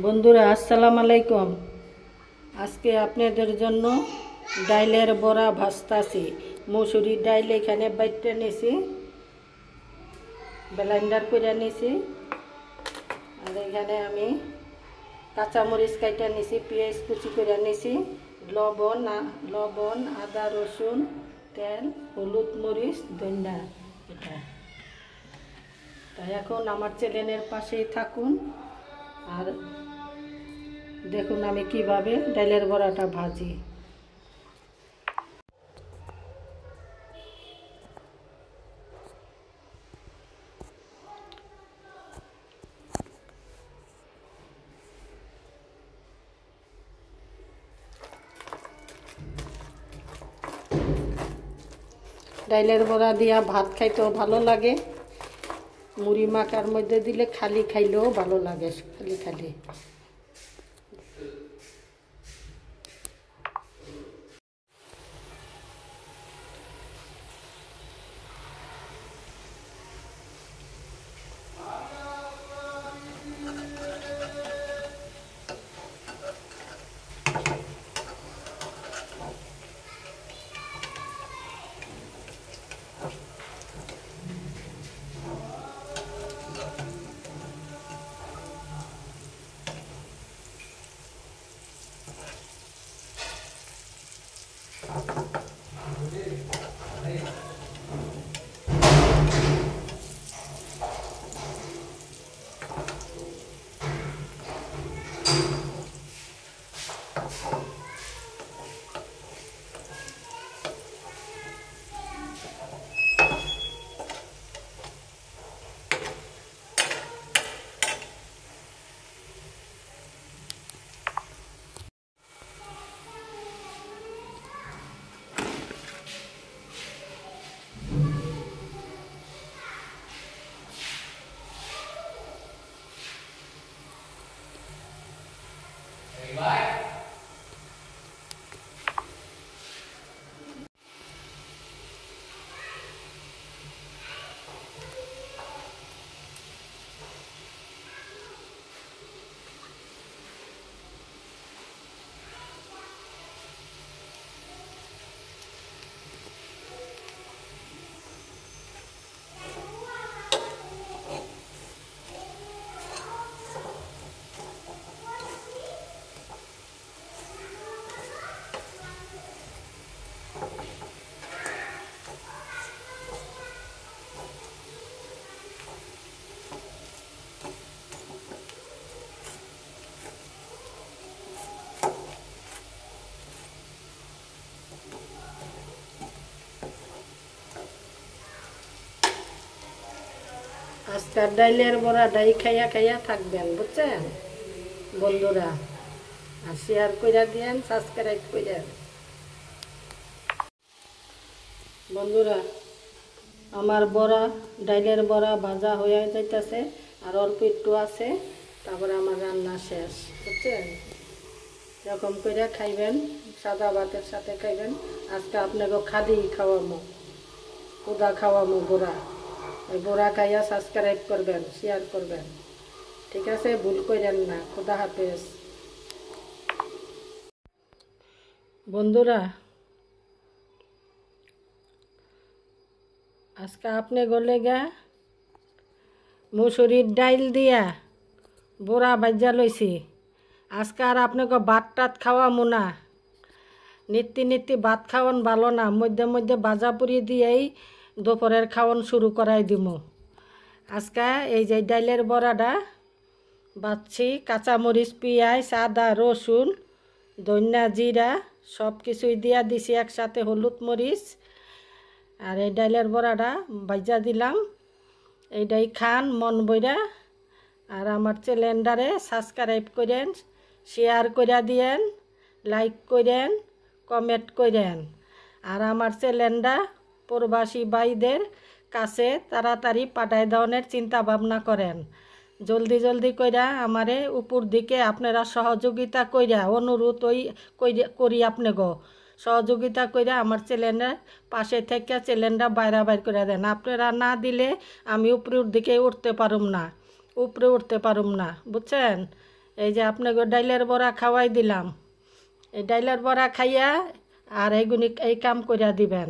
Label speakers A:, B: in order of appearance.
A: বন্ধুরা আসসালামু আলাইকুম। আজকে আপনাদের জন্য ডাইলের বড়া ভাজতাছি। মসুরির ডাইল এখানে বাইটে নিয়েছি, ব্লেন্ডার করে নিয়েছি। আর এখানে আমি কাঁচামরিচ কাইটা নিয়েছি, পেঁয়াজ কুচি করে নিয়েছি, লবণ, আদা, রসুন, তেল, হলুদ, মরিচ, ধনিয়া। এটা তাই এখন আমার চ্যানেলের পাশেই থাকুন আর দেখুন আমি কিভাবে ডালের বড়াটা ভাজি। ডালের বড়া দিয়া ভাত খাইতেও ভালো লাগে, মুড়ি মাখার মধ্যে দিলে খালি খাইলেও ভালো লাগে, খালি খালি। আজকের ডাইলের বড়াটাই খাইয়া খাইয়া থাকবেন, বুঝছেন বন্ধুরা। আর শেয়ার করে দিয়েন, সাবস্ক্রাইব করেন। বন্ধুরা আমার বড়া, ডাইলের বড়া ভাজা হয়ে যাইতেছে, আর অল্প একটু আছে, তারপরে আমার রান্না শেষ, বুঝছেন। এরকম করে খাইবেন, সাদা ভাতের সাথে খাইবেন। আজকে আপনাকে খাদি খাওয়ামো, খুদা খাওয়ামো বড়া। এই বড়া খাইয়া সাবস্ক্রাইব করবেন, শেয়ার করবেন, ঠিক আছে? ভুল করেন না। খুদা হাফেজ বন্ধুরা। আজকে আপনি গলে গা মুসুরির ডাইল দিয়া বড়া ভাজা লইছি। আজকে আর আপনাকে ভাত টাত খাওয়ামো না, নিত্যি ভাত খাওয়ান ভালো না। মধ্যে মধ্যে ভাজা পুরি দিয়েই দুপুরের খাওয়ান শুরু করাই দিব। আজকে এই যে ডাইলের বড়াটা বাচ্ছি, কাঁচামরিচ, পেঁয়াজ, আদা, রসুন, ধনিয়া, জিরা সব কিছুই দিয়া দিছি একসাথে, হলুদ, মরিচ। আর এই ডাইলের বড়াটা ভাজা দিলাম। এইটাই খান মন বইরা। আর আমার চ্যানেলটারে সাবস্ক্রাইব করেন, শেয়ার করে দিয়েন, লাইক করেন, কমেন্ট করেন। আর আমার চ্যানেলটা প্রবাসী ভাইদের কাছে তাড়াতাড়ি পাঠায় দেওয়ার চিন্তা ভাবনা করেন। জলদি জলদি কইরা আমারে উপর দিকে আপনারা সহযোগিতা কইরা, অনুরোধ করি আপনাকে সহযোগিতা কইরা আমার চ্যানেলের পাশে থেকে চ্যানেলটা বাইর করে দেন। আপনারা না দিলে আমি উপরের দিকে উঠতে পারুম না, বুঝছেন। এই যে আপনাকে ডাইলের বড়া খাওয়াই দিলাম, এই ডাইলের বড়া খাইয়া আর এইগুলি এই কাম করিয়া দিবেন।